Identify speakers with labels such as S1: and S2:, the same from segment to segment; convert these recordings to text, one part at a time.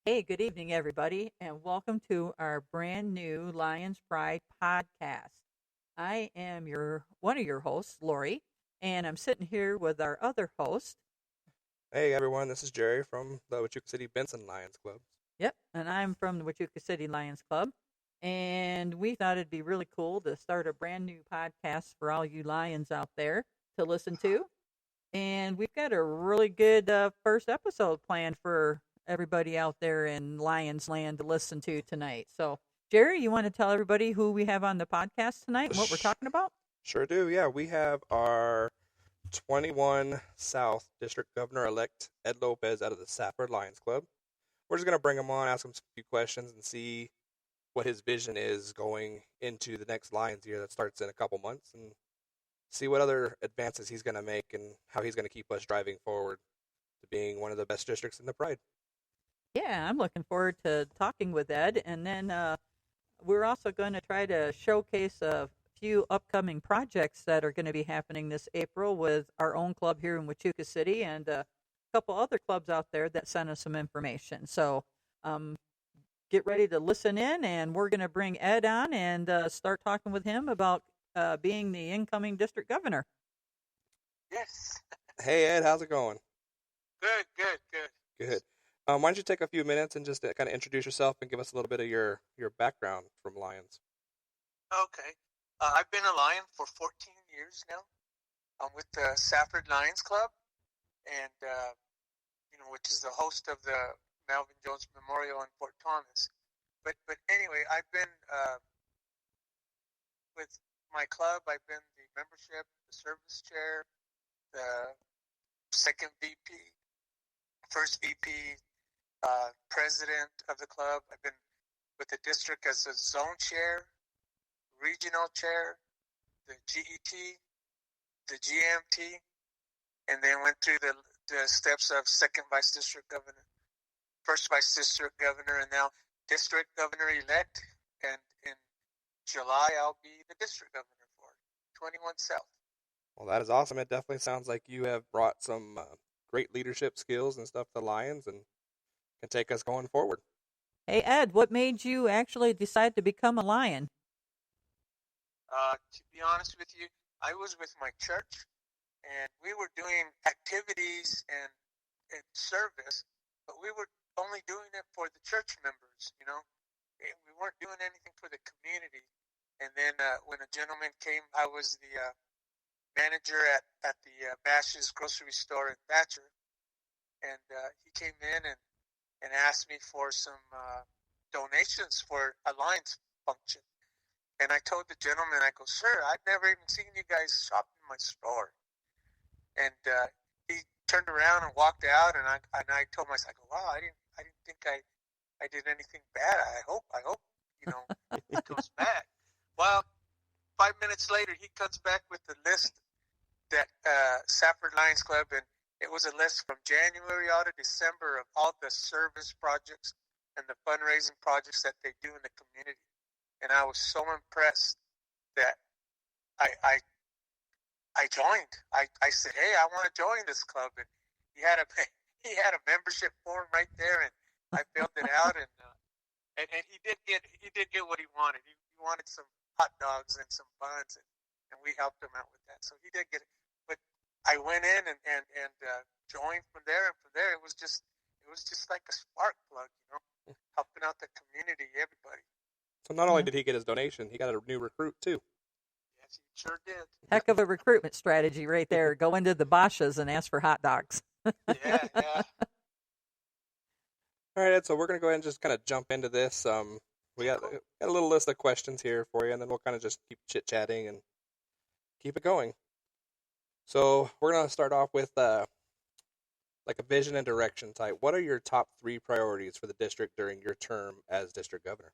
S1: Hey, good evening, everybody, and welcome to our brand new Lions Pride podcast. I am your one of your hosts, Lori, and I'm sitting here with our other host.
S2: Hey everyone, this is Jerry from the Wichita City Benson Lions Club.
S1: Yep, and I'm from the Wichita City Lions Club. And we thought it'd be really cool to start a brand new podcast for all you Lions out there to listen to. And we've got a really good first episode planned for everybody out there in Lions Land to listen to tonight. So, Jerry, you want to tell everybody who we have on the podcast tonight and what we're
S2: Sh-
S1: talking about?
S2: Sure do, yeah. We have our 21 South District Governor elect Ed Lopez out of the Safford Lions Club. We're just going to bring him on, ask him some few questions, and see what his vision is going into the next Lions year that starts in a couple months, and see what other advances he's going to make and how he's going to keep us driving forward to being one of the best districts in the Pride.
S1: Yeah, I'm looking forward to talking with Ed. And then we're also going to try to showcase a few upcoming projects that are going to be happening this April with our own club here in Wichita City and a couple other clubs out there that sent us some information. So um, get ready to listen in, and we're going to bring Ed on and start talking with him about being the incoming district governor.
S3: Yes.
S2: Hey Ed, how's it going?
S3: Good, good, good.
S2: Good. Why don't you take a few minutes and just kind of introduce yourself and give us a little bit of your background from Lions?
S3: Okay. I've been a Lion for 14 years now. I'm with the Safford Lions Club, and which is the host of the Melvin Jones Memorial in Fort Thomas. But anyway, I've been with my club. I've been the membership, the service chair, the second VP, first VP, president of the club. I've been with the district as a zone chair, regional chair, the GET, the GMT, and then went through the steps of second vice district governor, first vice district governor, and now district governor elect. And in July, I'll be the district governor for 21 South.
S2: Well, that is awesome. It definitely sounds like you have brought some great leadership skills and stuff to Lions and can take us going forward.
S1: Hey, Ed, what made you actually decide to become a Lion?
S3: To be honest with you, I was with my church, and we were doing activities and service, but we were only doing it for the church members, and we weren't doing anything for the community. And then when a gentleman came, I was the manager at the Bash's grocery store in Thatcher, and he came in and asked me for some donations for a Lions function. And I told the gentleman, I go, sir, I've never even seen you guys shop in my store. And he turned around and walked out, and I told myself, I go, wow, I didn't think I did anything bad. I hope, he goes back. Well, 5 minutes later, he comes back with the list that Safford Lions Club, and it was a list from January out to December of all the service projects and the fundraising projects that they do in the community. And I was so impressed that I joined. I said, hey, I want to join this club, and he had a he had a membership form right there, and I filled it out, and he did get what he wanted. He wanted some hot dogs and some buns, and we helped him out with that. So he did get it. But I went in and joined from there, and from there it was just like a spark plug, helping out the community, everybody.
S2: So not only
S1: Yeah.
S2: did he get his donation, he got a new recruit too.
S3: Yes, he sure did.
S1: Heck of a recruitment strategy right there. Go into the Bashas and ask for hot dogs.
S3: Yeah, yeah.
S2: All right, Ed, so we're going to go ahead and just kind of jump into this. We got,
S3: Cool.
S2: got a little list of questions here for you, and then we'll kind of just keep chit-chatting and keep it going. So we're going to start off with like a vision and direction type. What are your top 3 priorities for the district during your term as district governor?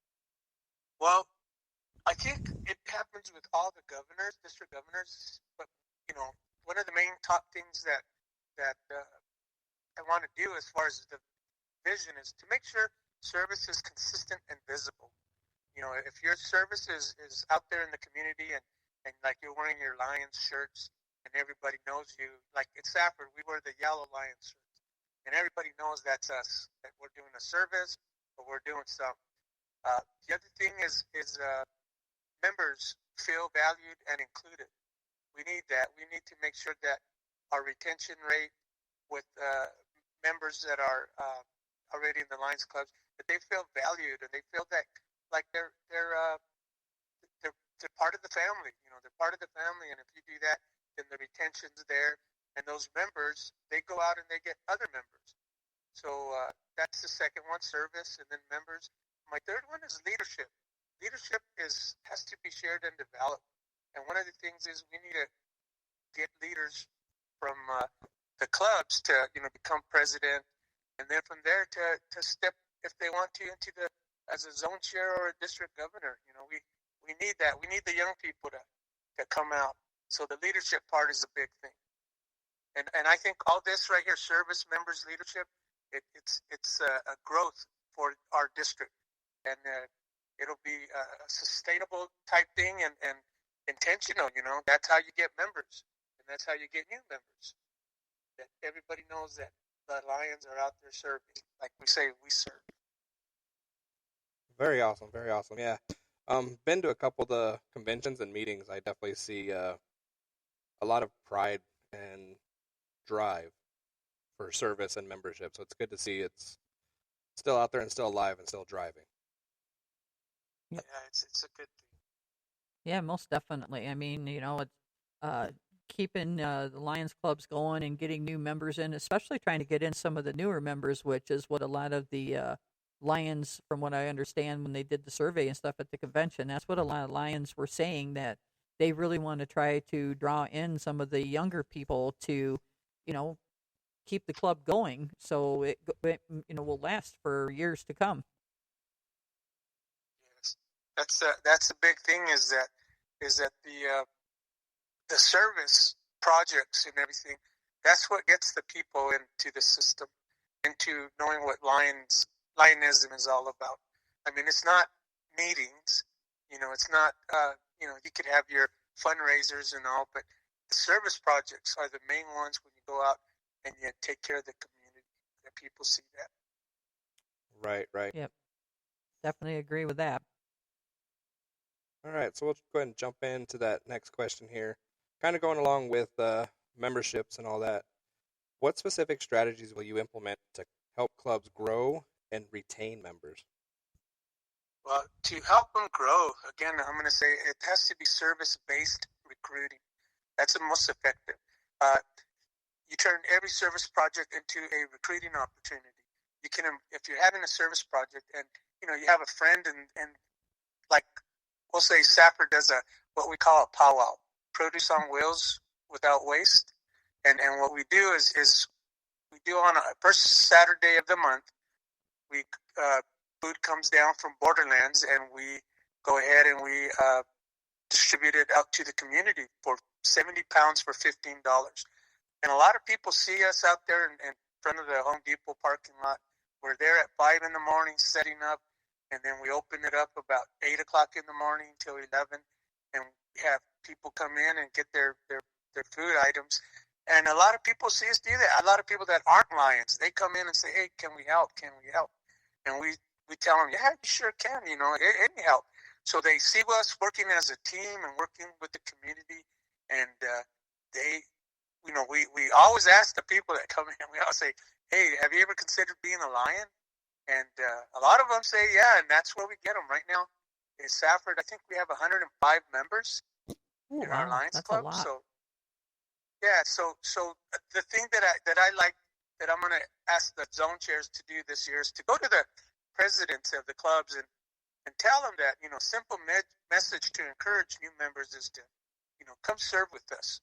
S3: Well, I think it happens with all the governors, district governors. But one of the main top things that I want to do as far as the vision is to make sure service is consistent and visible. If your service is out there in the community and like you're wearing your Lions shirts and everybody knows you, like in Safford, we wear the yellow Lions shirts. and everybody knows that's us. That we're doing a service, but we're doing something. The other thing is members feel valued and included. We need that. We need to make sure that our retention rate with members that are already in the Lions clubs, that they feel valued and they feel that like they're part of the family. You know, they're part of the family, and if you do that, then the retention's there, and those members, they go out and they get other members. So that's the second one, service, and then members. My third one is leadership. Leadership has to be shared and developed, and one of the things is we need to get leaders from the clubs to become president, and then from there to step, if they want to, into the as a zone chair or a district governor. You know, we need that. We need the young people to come out. So the leadership part is a big thing. And I think all this right here, service, members, leadership, it's a growth for our district. And it'll be a sustainable type thing and intentional, you know. That's how you get members. And that's how you get new members. That everybody knows that the Lions are out there serving. Like we say, we serve.
S2: Very awesome, very awesome. Yeah. Been to a couple of the conventions and meetings. I definitely see a lot of pride and drive for service and membership. So it's good to see it's still out there and still alive and still driving.
S3: Yeah, it's a good thing.
S1: Yeah, most definitely. I mean, you know, it's keeping the Lions clubs going and getting new members in, especially trying to get in some of the newer members, which is what a lot of the Lions, from what I understand, when they did the survey and stuff at the convention, that's what a lot of Lions were saying, that they really want to try to draw in some of the younger people to, you know, keep the club going, so it will last for years to come.
S3: Yes, that's the big thing is that the service projects and everything, that's what gets the people into the system, into knowing what Lionism is all about. I mean, it's not meetings, you know, it's not, you could have your fundraisers and all, but the service projects are the main ones when you go out and you take care of the community, that people see that.
S2: Right.
S1: Yep. Definitely agree with that.
S2: All right, so we'll go ahead and jump into that next question here. Kind of going along with memberships and all that, what specific strategies will you implement to help clubs grow and retain members?
S3: Well, to help them grow, again, I'm going to say it has to be service-based recruiting. That's the most effective. You turn every service project into a recruiting opportunity. You can, if you're having a service project and you have a friend and like we'll say Sapper does what we call a powwow, produce on wheels without waste, and what we do is we do on a first Saturday of the month, we food comes down from Borderlands and we go ahead and we distribute it out to the community for 70 pounds for $15. And a lot of people see us out there in front of the Home Depot parking lot. We're there at 5 in the morning setting up, and then we open it up about 8 o'clock in the morning till 11, and we have people come in and get their food items. And a lot of people see us do that. A lot of people that aren't Lions, they come in and say, hey, can we help? Can we help? And we tell them, yeah, you sure can, any help. So they see us working as a team and working with the community, and we always ask the people that come in, we always say, hey, have you ever considered being a Lion? And a lot of them say, yeah, and that's where we get them right now. In Safford, I think we have 105 members in our Lions
S1: that's
S3: Club.
S1: A lot.
S3: So, yeah, so the thing that I like, that I'm going to ask the zone chairs to do this year is to go to the presidents of the clubs and tell them that, simple message to encourage new members is to, come serve with us.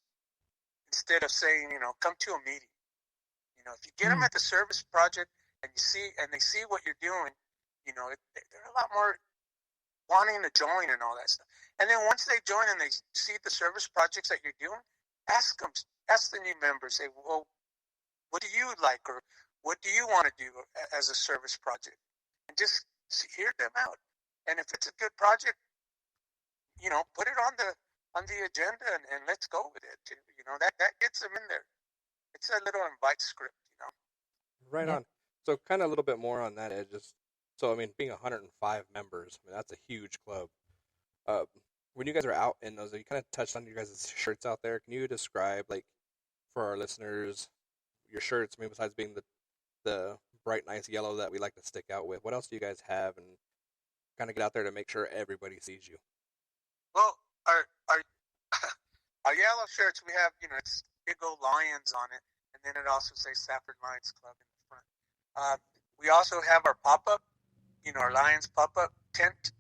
S3: Instead of saying, come to a meeting. If you get them at the service project and they see what you're doing, they're a lot more wanting to join and all that stuff. And then once they join and they see the service projects that you're doing, ask the new members, say, well, what do you like, or what do you want to do as a service project? And just hear them out. And if it's a good project, put it on the agenda and let's go with it too. That gets them in there. It's a little invite script,
S2: Right
S1: Yeah.
S2: on. So, kind of a little bit more on that, Ed. Just so, I mean, being 105 members, I mean, that's a huge club. Uh, when you guys are out in those, you kind of touched on your guys' shirts out there. Can you describe, like, for our listeners, your shirts? I mean, besides being the bright, nice yellow that we like to stick out with, what else do you guys have, and kind of get out there to make sure everybody sees you?
S3: Well, our our yellow shirts, we have, it's big old lions on it, and then it also says Safford Lions Club in the front. We also have our pop-up, our Lions pop-up tent,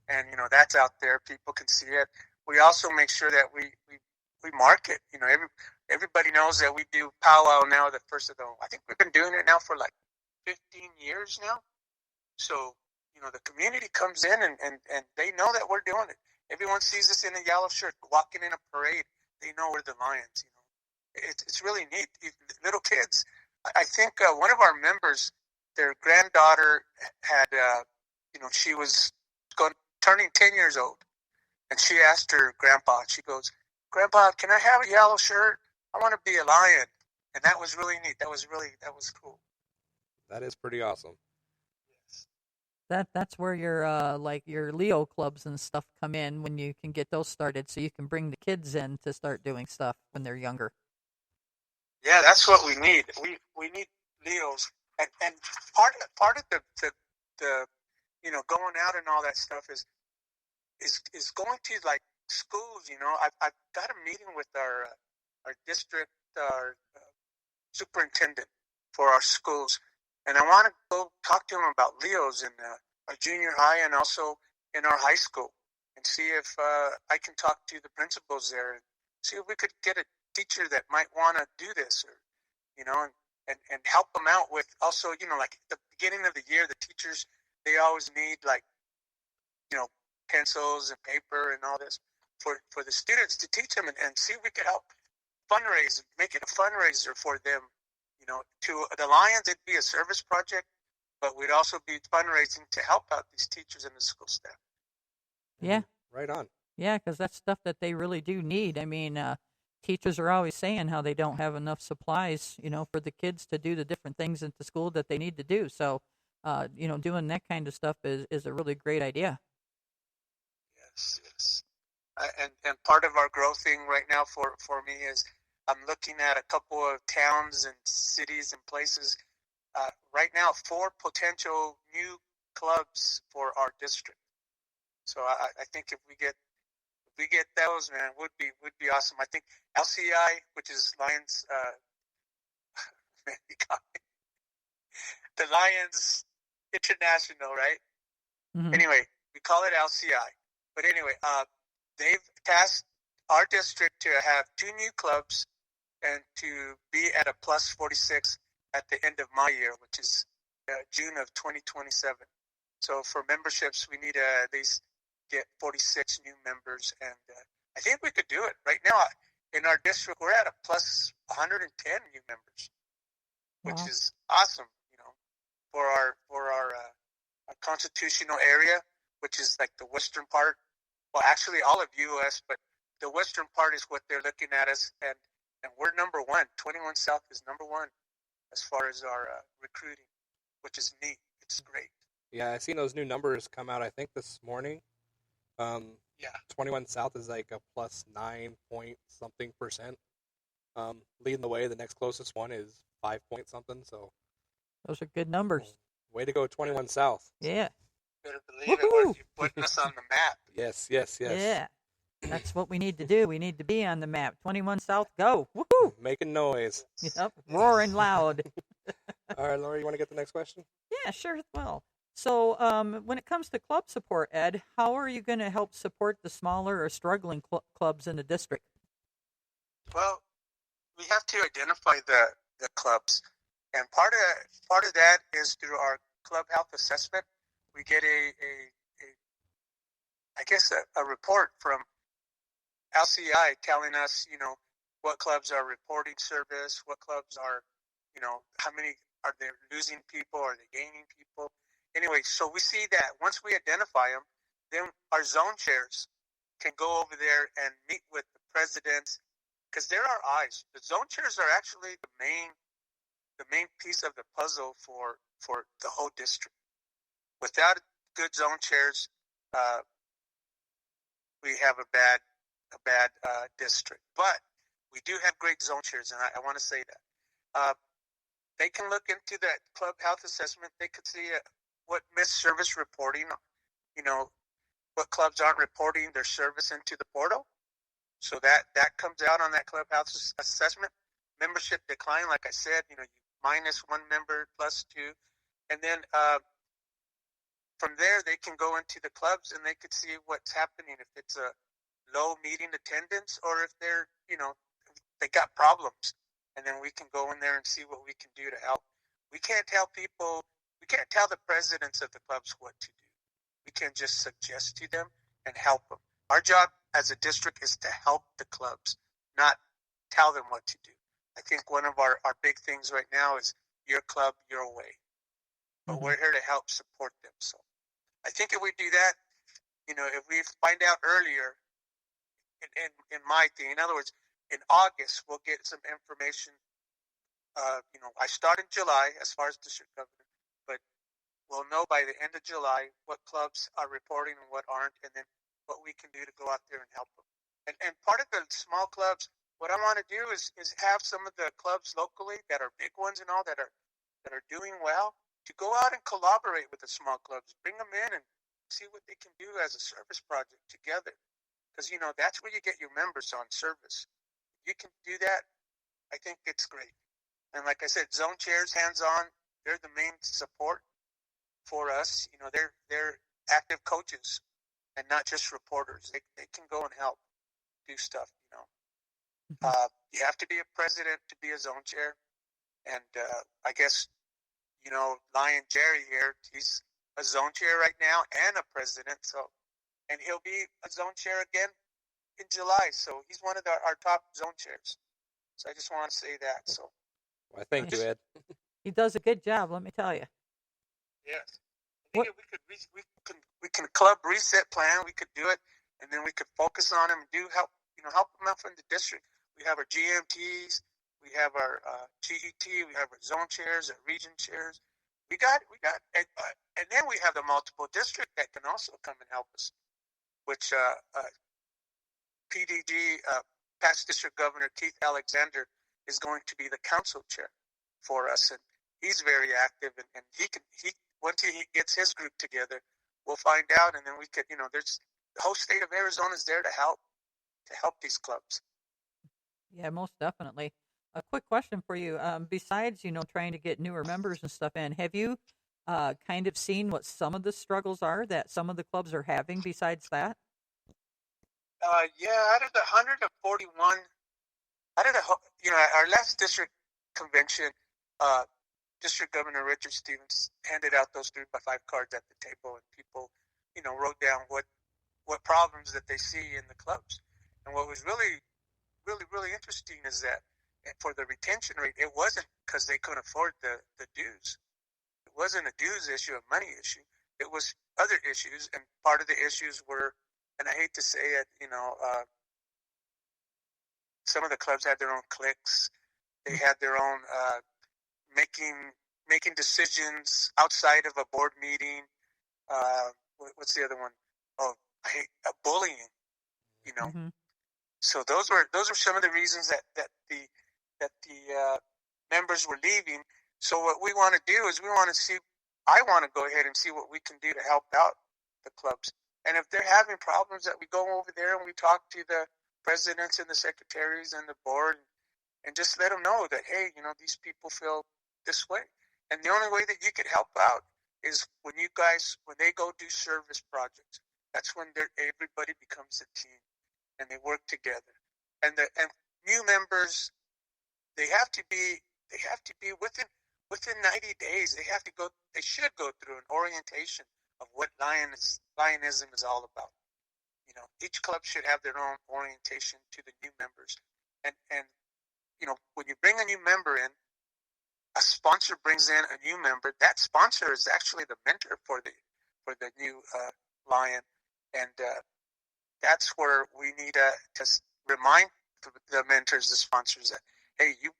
S3: and, that's out there. People can see it. We also make sure that we market. Everybody knows that we do powwow now the first of the, I think we've been doing it now for like 15 years now. So, the community comes in and they know that we're doing it. Everyone sees us in a yellow shirt walking in a parade. They know we're the Lions. It's really neat. Little kids. I think one of our members, their granddaughter had, she was turning 10 years old, and she asked her grandpa. She goes, "Grandpa, can I have a yellow shirt? I want to be a lion." And that was really neat. That was cool.
S2: That is pretty awesome.
S3: Yes.
S1: That's where your like your Leo clubs and stuff come in when you can get those started, so you can bring the kids in to start doing stuff when they're younger.
S3: Yeah, that's what we need. We need Leos, and part of the going out and all that stuff is going to like schools. I've got a meeting with our district superintendent for our schools, and I want to go talk to him about Leos in our junior high and also in our high school, and see if I can talk to the principals there and see if we could get a teacher that might want to do this, or and help them out with also, like at the beginning of the year, the teachers, they always need like, pencils and paper and all this for the students to teach them, and see if we could help fundraise, make it a fundraiser for them. To the Lions, it'd be a service project, but we'd also be fundraising to help out these teachers and the school staff.
S1: Yeah.
S2: Right on.
S1: Yeah, because that's stuff that they really do need. I mean, teachers are always saying how they don't have enough supplies, for the kids to do the different things at the school that they need to do. So, doing that kind of stuff is a really great idea.
S3: Yes, yes. And part of our growth thing right now for me is I'm looking at a couple of towns and cities and places right now, 4 potential new clubs for our district. So I think if we get those, man, would be awesome. I think LCI, which is Lions, man, the Lions International, right?
S1: Mm-hmm.
S3: Anyway, we call it LCI. But anyway, they've tasked our district to have 2 new clubs and to be at a plus 46 at the end of my year, which is June of 2027. So for memberships, we need to at least get 46 new members, and I think we could do it. Right now, in our district, we're at a plus 110 new members, which
S1: Wow.
S3: is awesome, for our constitutional area, which is like the western part. Well, actually, all of U.S., but the western part is what they're looking at us, and we're number 1. 21 South is number 1 as far as our recruiting, which is neat. It's great.
S2: Yeah, I seen those new numbers come out, I think, this morning.
S3: Yeah.
S2: 21 South is like a plus 9 point something percent. Leading the way, the next closest one is 5 point something. So
S1: Those are good numbers.
S2: way to go, 21 South.
S1: Yeah.
S3: Better believe it. You're putting us on the map.
S2: Yes.
S1: Yeah. That's what we need to do. We need to be on the map. 21 South, go. Woohoo!
S2: Making noise.
S1: Yep. Roaring loud.
S2: All right, Laura, you want to get the next question?
S1: Yeah, sure. Well, so when it comes to club support, Ed, how are you going to help support the smaller or struggling clubs in the district?
S3: Well, we have to identify the clubs, and part of that is through our club health assessment. We get a report from LCI telling us, what clubs are reporting service, what clubs are, how many are they losing people, are they gaining people? Anyway, so we see that once we identify them, then our zone chairs can go over there and meet with the presidents, because they're our eyes. The zone chairs are actually the main the main piece of the puzzle for the whole district. Without good zone chairs, we have a bad district. But we do have great zone chairs, and I want to say that. They can look into that club health assessment. They could see what missed service reporting, what clubs aren't reporting their service into the portal. So that comes out on that club health assessment. Membership decline, like I said, you minus one member, plus two. And then from there, they can go into the clubs and they could see what's happening, if it's a low meeting attendance or if they're, they got problems. And then we can go in there and see what we can do to help. We can't tell the presidents of the clubs what to do. We can just suggest to them and help them. Our job as a district is to help the clubs, not tell them what to do. I think one of our big things right now is your club, your way. But we're here to help support them. So I think if we do that, if we find out earlier, in my thing, in other words, in August, we'll get some information. I start in July as far as district governor, but we'll know by the end of July what clubs are reporting and what aren't, and then what we can do to go out there and help them. And part of the small clubs, what I want to do is have some of the clubs locally that are big ones and all that are doing well to go out and collaborate with the small clubs, bring them in and see what they can do as a service project together. Because, that's where you get your members on service. You can do that, I think it's great. And like I said, zone chairs, hands-on, they're the main support for us. They're active coaches and not just reporters. They can go and help do stuff, You have to be a president to be a zone chair. And I guess, Lion Jerry here, he's a zone chair right now and a president. And he'll be a zone chair again in July. So he's one of our top zone chairs. So I just want to say that. So,
S2: well, thank you, Ed.
S1: He does a good job, let me tell you.
S3: Yes. I think if we can club reset plan. We could do it, and then we could focus on them and help them out from the district. We have our GMTs, we have our GET, we have our zone chairs, our region chairs. We got, and then we have the multiple district that can also come and help us, which PDG, past District Governor Keith Alexander, is going to be the council chair for us, and he's very active, and he once he gets his group together, we'll find out, and then we could, there's the whole state of Arizona is there to help these clubs.
S1: Yeah, most definitely. A quick question for you. Besides, trying to get newer members and stuff in, have you kind of seen what some of the struggles are that some of the clubs are having besides that?
S3: Yeah, out of the 141, our last district convention, District Governor Richard Stevens handed out those 3x5 cards at the table, and people, wrote down what problems that they see in the clubs. And what was really, really, really interesting is that for the retention rate, it wasn't because they couldn't afford the dues. It wasn't a dues issue, a money issue. It was other issues, and part of the issues were, and I hate to say it, some of the clubs had their own cliques. They had their own making decisions outside of a board meeting. What's the other one? Oh, I hate bullying.
S1: Mm-hmm.
S3: So those were some of the reasons that the members were leaving. So what we want to do is I want to go ahead and see what we can do to help out the clubs. And if they're having problems, that we go over there and we talk to the presidents and the secretaries and the board, and just let them know that, hey, these people feel this way. And the only way that you could help out is when they go do service projects. That's when everybody becomes a team and they work together. And new members, they should go through an orientation of what Lionism is all about. Each club should have their own orientation to the new members. And when you bring a new member in, a sponsor brings in a new member. That sponsor is actually the mentor for the new Lion, and that's where we need to remind the mentors, the sponsors, that, hey, you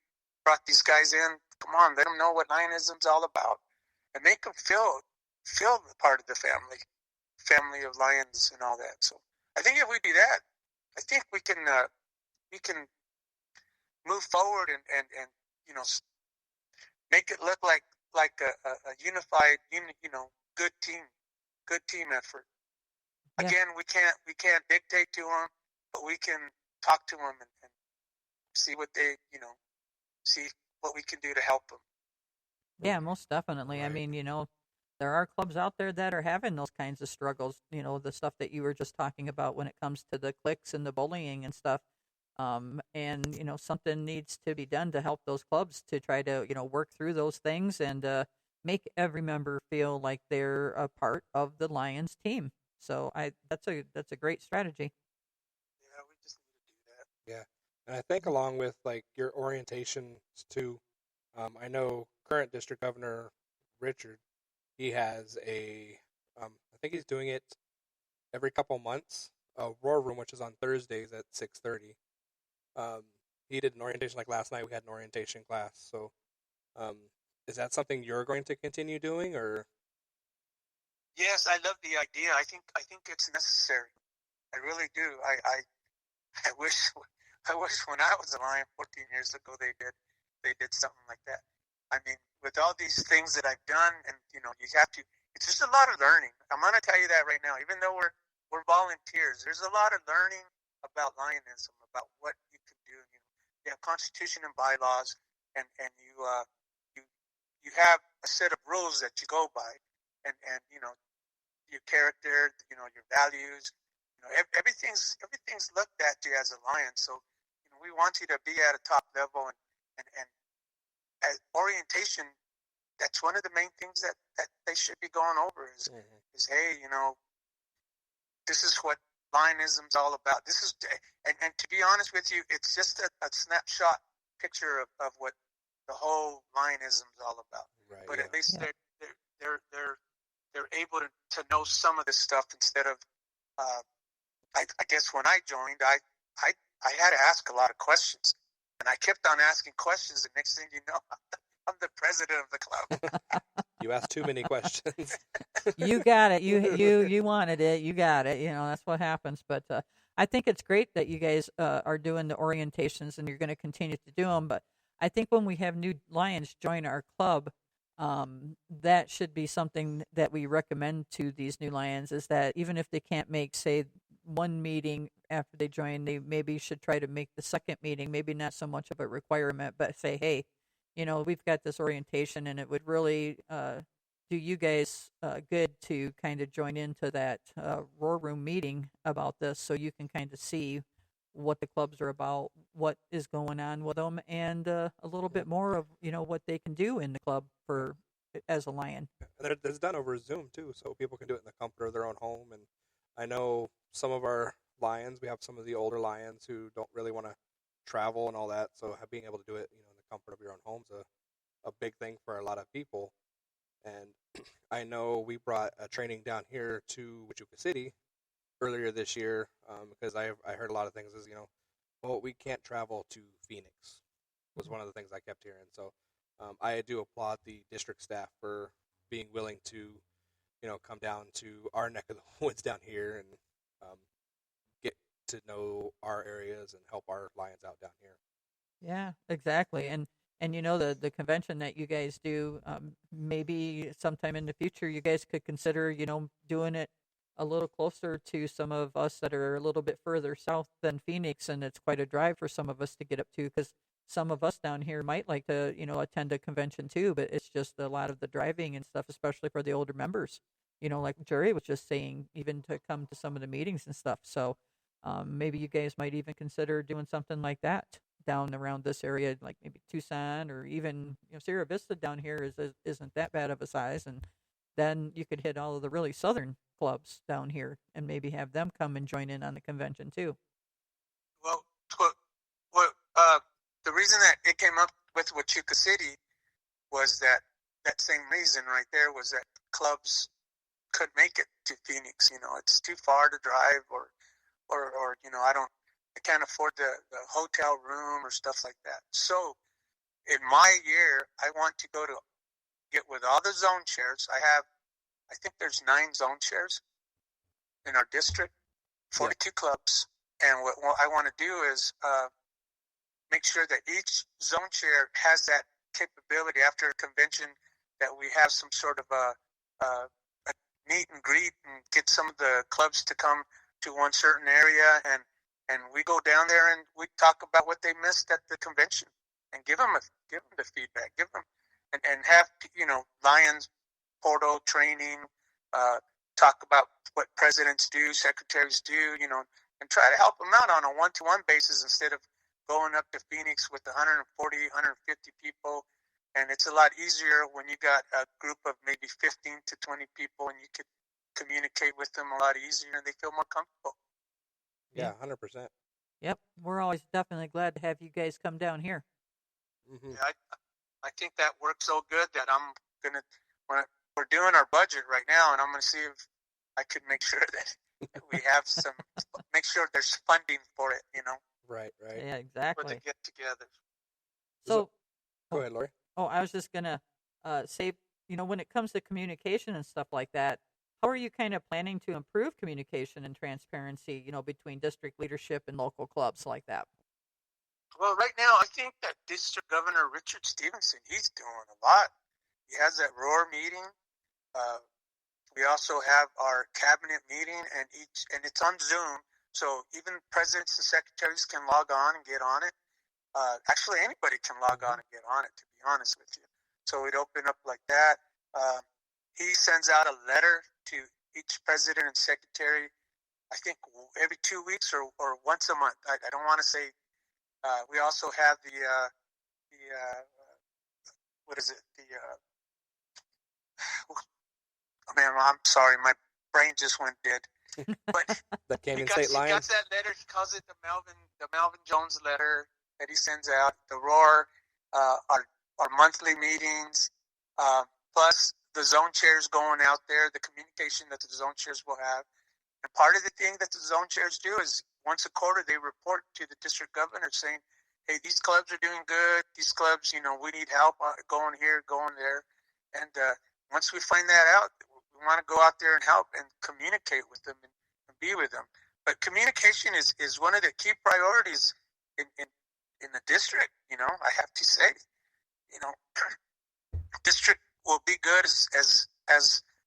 S3: brought these guys in Come on, let them know what Lionism's all about, and make them feel the part of the family of lions and all that. So I think if we do that, I think we can move forward and make it look like a unified, good team effort.
S1: Yeah.
S3: Again, we can't dictate to them, but we can talk to them and see what they, see what we can do to help them.
S1: Yeah, most definitely. I
S2: Right.
S1: mean, there are clubs out there that are having those kinds of struggles, the stuff that you were just talking about when it comes to the cliques and the bullying and stuff. And, something needs to be done to help those clubs to try to, work through those things and make every member feel like they're a part of the Lions team. So that's a great strategy.
S3: Yeah, we just need to do that.
S2: Yeah, and I think along with like your orientations too, I know current District Governor Richard, he has I think he's doing it every couple months. A Roar Room, which is on Thursdays at 6:30. He did an orientation like last night. We had an orientation class. So, um, is that something you're going to continue doing, or?
S3: Yes, I love the idea. I think it's necessary. I really do. I wish when I was a Lion 14 years ago they did something like that. I mean, with all these things that I've done, and you have to. It's just a lot of learning. I'm gonna tell you that right now. Even though we're volunteers, there's a lot of learning about Lionism, about what you can do. You have Constitution and bylaws, and you have a set of rules that you go by, and your character, your values, everything's looked at you as a Lion. So we want you to be at a top level, and as orientation, that's one of the main things that they should be going over is hey, this is what Lionism's all about. This is, and to be honest with you, it's just a snapshot picture of what the whole Lionism's all about.
S2: Right.
S3: But
S2: Yeah.
S3: at least
S1: Yeah.
S3: they're able to know some of this stuff instead of, I guess when I joined, I had to ask a lot of questions, and I kept on asking questions. And next thing you know, I'm the president of the club.
S2: You asked too many questions.
S1: You got it. You wanted it. You got it. That's what happens. But I think it's great that you guys are doing the orientations and you're going to continue to do them. But I think when we have new Lions join our club, that should be something that we recommend to these new Lions is that even if they can't make, say, one meeting after they join, they maybe should try to make the second meeting, maybe not so much of a requirement, but say, hey, we've got this orientation and it would really do you guys good to kind of join into that Roar Room meeting about this so you can kind of see what the clubs are about, what is going on with them, and a little bit more of, what they can do in the club for as a Lion.
S2: It's done over Zoom too, so people can do it in the comfort of their own home. And I know some of our Lions, we have some of the older Lions who don't really want to travel and all that, so being able to do it, in the comfort of your own home's a big thing for a lot of people. And I know we brought a training down here to Wichita City earlier this year because I heard a lot of things as, well, we can't travel to Phoenix was one of the things I kept hearing. So I do applaud the district staff for being willing to, come down to our neck of the woods down here and get to know our areas and help our Lions out down here.
S1: Yeah, exactly. And the convention that you guys do, maybe sometime in the future you guys could consider, doing it a little closer to some of us that are a little bit further south than Phoenix, and it's quite a drive for some of us to get up to because some of us down here might like to, attend a convention too, but it's just a lot of the driving and stuff, especially for the older members, like Jerry was just saying, even to come to some of the meetings and stuff. So maybe you guys might even consider doing something like that down around this area, like maybe Tucson or even Sierra Vista down here isn't that bad of a size, and then you could hit all of the really southern clubs down here and maybe have them come and join in on the convention too.
S3: Well, the reason that it came up with Wichita City was that same reason right there was that clubs couldn't make it to Phoenix. It's too far to drive, or I can't afford the hotel room or stuff like that. So in my year, I want to get with all the zone chairs. I think there's 9 zone chairs in our district, 42 clubs. And what I want to do is make sure that each zone chair has that capability after a convention, that we have some sort of a meet and greet and get some of the clubs to come to one certain area, and we go down there and we talk about what they missed at the convention and give them the feedback, and have Lions portal training, talk about what presidents do, secretaries do, and try to help them out on a one-to-one basis instead of going up to Phoenix with 140, 150 people. And it's a lot easier when you got a group of maybe 15 to 20 people, and you could communicate with them a lot easier, and they feel more comfortable.
S2: Yeah, 100%.
S1: Yep, we're always definitely glad to have you guys come down here.
S3: Mm-hmm. Yeah, I think that works so good that I'm gonna, we're doing our budget right now, and I'm gonna see if I could make sure that we have make sure there's funding for it.
S2: Right.
S1: Yeah, exactly.
S3: For the get together.
S1: So,
S2: go ahead, Lori.
S1: Oh, I was just gonna say, when it comes to communication and stuff like that, how are you kind of planning to improve communication and transparency, between district leadership and local clubs like that?
S3: Well, right now, I think that District Governor Richard Stevenson, he's doing a lot. He has that ROAR meeting. We also have our cabinet meeting, and it's on Zoom, so even presidents and secretaries can log on and get on it. Actually, anybody can log on and get on it, to be honest with you. So we'd open up like that. He sends out a letter to each president and secretary, I think every 2 weeks or once a month. I don't want to say. We also have what is it? I'm sorry, my brain just went dead. But
S2: the Canyon State Lions.
S3: He got that letter. He calls it the Melvin Jones letter that he sends out. The ROAR, our monthly meetings, plus the zone chairs going out there, the communication that the zone chairs will have. And part of the thing that the zone chairs do is once a quarter they report to the district governor saying, hey, these clubs are doing good. These clubs, we need help going here, going there. And once we find that out, we want to go out there and help and communicate with them and be with them. But communication is one of the key priorities in the district. I have to say, district will be good as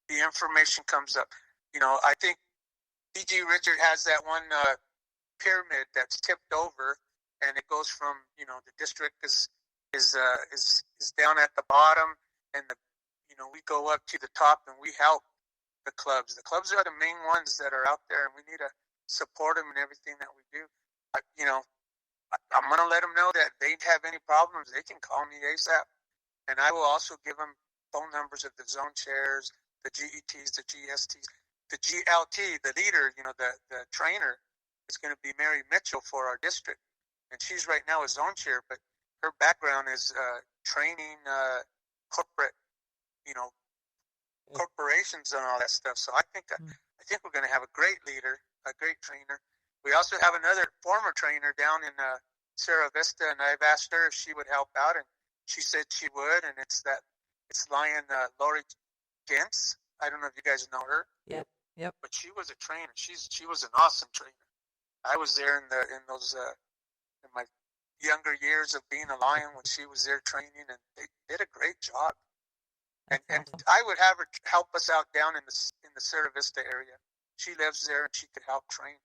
S3: the information comes up. I think D.G. Richard has that one pyramid that's tipped over, and it goes from the district is down at the bottom, and we go up to the top, and we help the clubs. The clubs are the main ones that are out there, and we need to support them in everything that we do. I'm going to let them know that if they have any problems, they can call me ASAP. And I will also give them phone numbers of the zone chairs, the GETs, the GSTs, the GLT, the leader, the trainer is going to be Mary Mitchell for our district. And she's right now a zone chair, but her background is training corporate, corporations and all that stuff. So I think we're going to have a great leader, a great trainer. We also have another former trainer down in Sierra Vista, and I've asked her if she would help out, and she said she would. And it's Lion Lori Gentz. I don't know if you guys know her.
S1: Yep.
S3: But she was a trainer. She was an awesome trainer. I was there in my younger years of being a Lion when she was there training, and they did a great job. And I would have her help us out down in the Sierra Vista area. She lives there, and she could help train,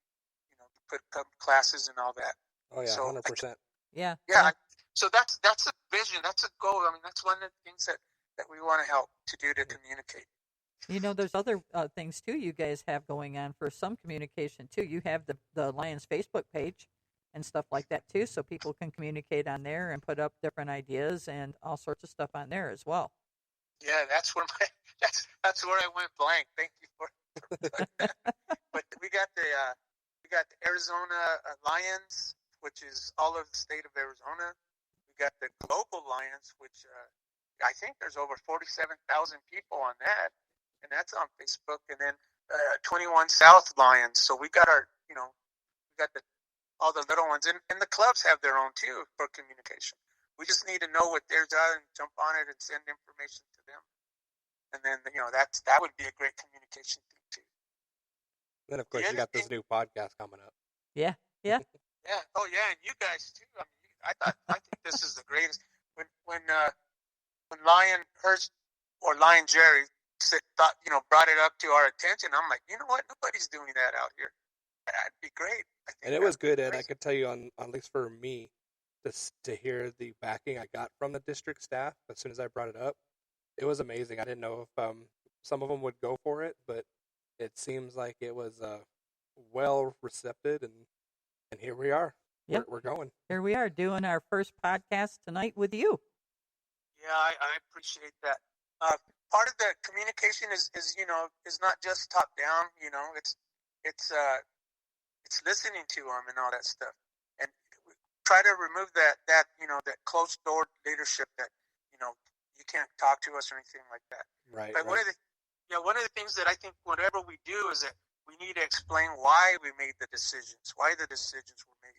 S3: put up classes and all that.
S2: Oh yeah, so 100%.
S1: Yeah.
S3: So that's a vision. That's a goal. I mean, that's one of the things that we want to help to do to communicate.
S1: There's other things too you guys have going on for some communication too. You have the Lions Facebook page and stuff like that too, so people can communicate on there and put up different ideas and all sorts of stuff on there as well.
S3: Yeah, that's where I went blank. Thank you for that. But we got the Arizona Lions, which is all of the state of Arizona. We got the Global Lions, which I think there's over 47,000 people on that, and that's on Facebook. And then 21 South Lions. So we got all the little ones, and the clubs have their own too for communication. We just need to know what theirs are and jump on it and send information to them. And then, that would be a great communication thing too.
S2: Then, of course, you got this new podcast coming up.
S1: Yeah.
S3: Yeah. Oh, yeah, and you guys too. I mean, I think this is the greatest. When Lion Hurst or Lion Jerry brought it up to our attention, I'm like, you know what? Nobody's doing that out here. That'd be great.
S2: And it was good, Ed. I could tell you, at least for me, to hear the backing I got from the district staff as soon as I brought it up. It was amazing. I didn't know if some of them would go for it, but it seems like it was well received, and here we are.
S1: Yep.
S2: We're going.
S1: Here we are doing our first podcast tonight with you.
S3: Yeah, I appreciate that. Part of the communication is not just top down. It's listening to them and all that stuff, and try to remove that closed door leadership that you can't talk to us or anything like that.
S2: Right.
S3: But
S2: right.
S3: one of the things that I think whatever we do is that we need to explain why we made the decisions, why the decisions were made,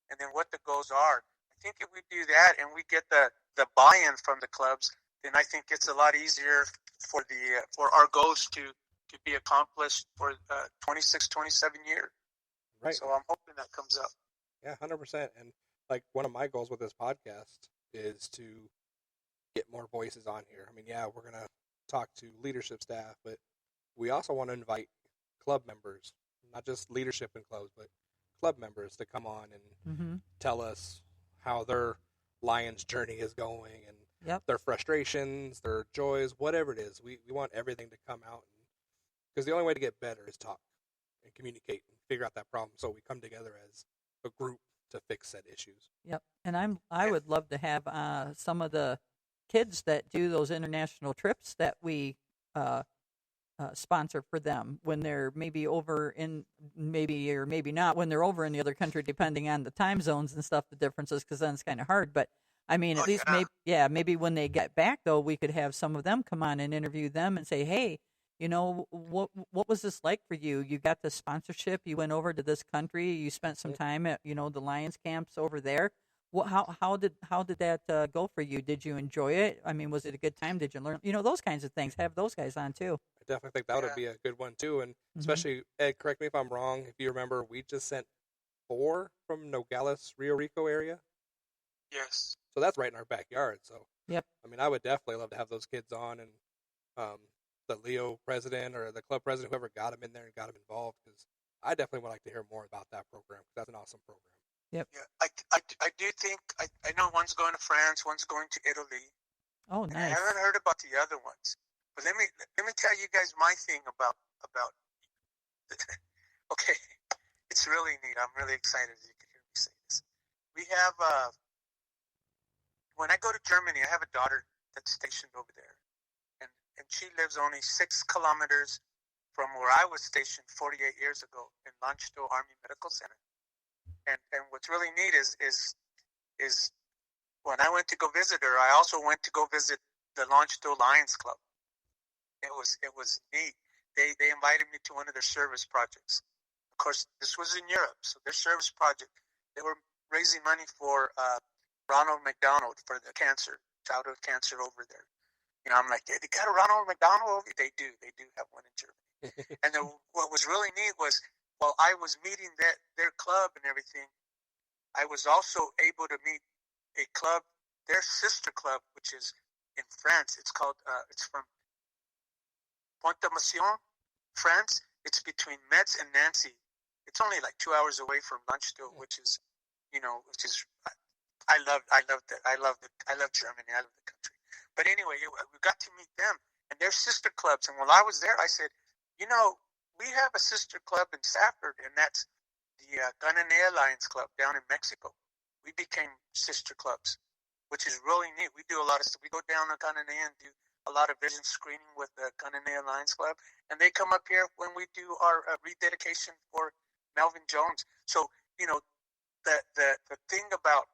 S3: and then what the goals are. I think if we do that and we get the buy-in from the clubs, then I think it's a lot easier for our goals to be accomplished for 26, 27 years.
S2: Right.
S3: So I'm hoping that comes up.
S2: Yeah, 100%. And like one of my goals with this podcast is to get more voices on here. I mean, yeah, we're going to talk to leadership staff, but we also want to invite club members, not just leadership in clubs, but club members to come on and tell us how their Lions journey is going and their frustrations, their joys, whatever it is. We want everything to come out, because the only way to get better is talk and communicate and figure out that problem, so we come together as a group to fix said issues.
S1: Yep. And I would love to have some of the kids that do those international trips that we sponsor for them when they're maybe over in or maybe not when they're over in the other country, depending on the time zones and stuff, the differences, because then it's kind of hard. But I mean, at least maybe when they get back though, we could have some of them come on and interview them and say, hey, what was this like for you? You got the sponsorship. You went over to this country. You spent some time at the Lions camps over there. How did that go for you? Did you enjoy it? I mean, was it a good time? Did you learn? Those kinds of things. Have those guys on too.
S2: I definitely think that would be a good one too, and especially Ed. Correct me if I'm wrong. If you remember, we just sent 4 from Nogales, Rio Rico area.
S3: Yes.
S2: So that's right in our backyard. So
S1: yep.
S2: I mean, I would definitely love to have those kids on, and the Leo president or the club president, whoever got him in there and got him involved, because I definitely would like to hear more about that program. That's an awesome program.
S1: Yep.
S3: Yeah, I do think I know one's going to France, one's going to Italy.
S1: Oh, nice.
S3: I haven't heard about the other ones, but let me tell you guys my thing about. Okay, it's really neat. I'm really excited as you can hear me say this. We have when I go to Germany, I have a daughter that's stationed over there, and she lives only 6 kilometers from where I was stationed 48 years ago in Landstuhl Army Medical Center. And what's really neat is when I went to go visit her, I also went to go visit the Landstuhl Lions Club. It was neat. They invited me to one of their service projects. Of course, this was in Europe, so their service project, they were raising money for Ronald McDonald for the childhood cancer over there. I'm like, they got a Ronald McDonald over there? They do have one in Germany. And then what was really neat was, while I was meeting their club and everything, I was also able to meet a club, their sister club, which is in France. It's called, it's from Pont-de-Mission, France. It's between Metz and Nancy. It's only like 2 hours away from Landstuhl, which is I love Germany. I love the country. But anyway, we got to meet them and their sister clubs. And while I was there, I said, we have a sister club in Safford, and that's the Cananea Lions Club down in Mexico. We became sister clubs, which is really neat. We do a lot of stuff. We go down to Cananea and do a lot of vision screening with the Cananea Lions Club, and they come up here when we do our rededication for Melvin Jones. So, the thing about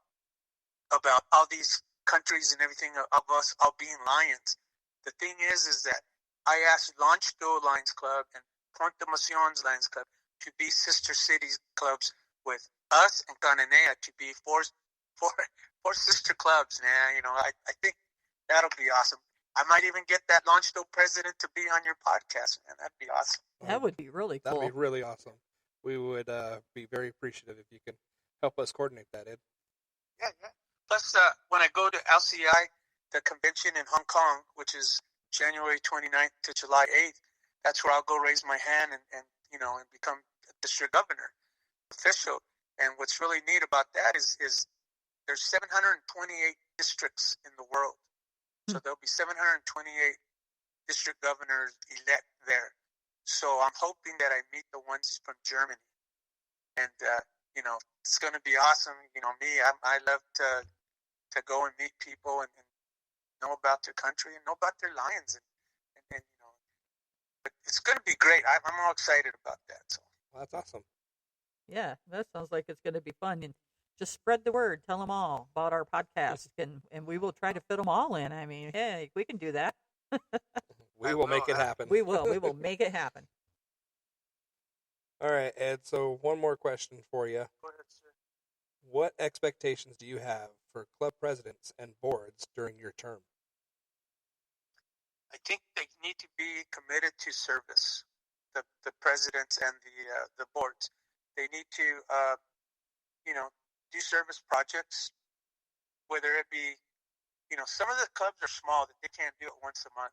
S3: all these countries and everything of us all being Lions, the thing is that I asked Landstuhl Lions Club and Pont-de-Mission's Lions Club to be sister cities clubs with us and Cananea to be four Or sister clubs, man. I think that'll be awesome. I might even get that Launch Launchdo president to be on your podcast, man. That'd be awesome.
S1: That would be really cool.
S2: That'd be really awesome. We would be very appreciative if you can help us coordinate that, Ed.
S3: Yeah. Plus, when I go to LCI, the convention in Hong Kong, which is January 29th to July 8th, that's where I'll go raise my hand and become district governor official. And what's really neat about that is there's 728 districts in the world. So there'll be 728 district governors elect there. So I'm hoping that I meet the ones from Germany. And, it's going to be awesome. I love to go and meet people and know about their country and know about their lions. And but it's going to be great. I'm all excited about that. So.
S2: Well, that's awesome.
S1: Yeah, that sounds like it's going to be fun. And just spread the word. Tell them all about our podcast, and we will try to fit them all in. I mean, hey, we can do that.
S2: We will make it happen.
S1: We will. We will make it happen.
S2: All right, Ed, so one more question for you.
S3: Go ahead, sir.
S2: What expectations do you have for club presidents and boards during your term?
S3: I think they need to be committed to service, the presidents and the boards. They need to, do service projects, whether it be, some of the clubs are small that they can't do it once a month.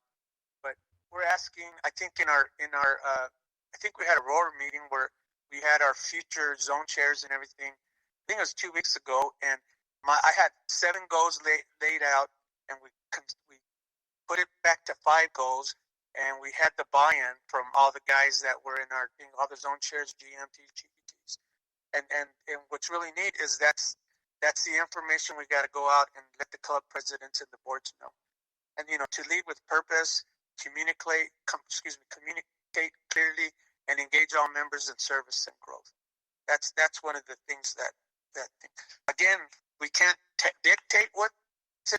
S3: But we're asking, I think I think we had a roar meeting where we had our future zone chairs and everything. I think it was 2 weeks ago, and I had 7 goals laid out, and we put it back to 5 goals, and we had the buy-in from all the guys that were in our thing, all the zone chairs, GMTs, GPTs, and what's really neat is that's the information we got to go out and let the club presidents and the boards know, and to lead with purpose, communicate clearly, and engage all members in service and growth. That's one of the things that again, we can't dictate what to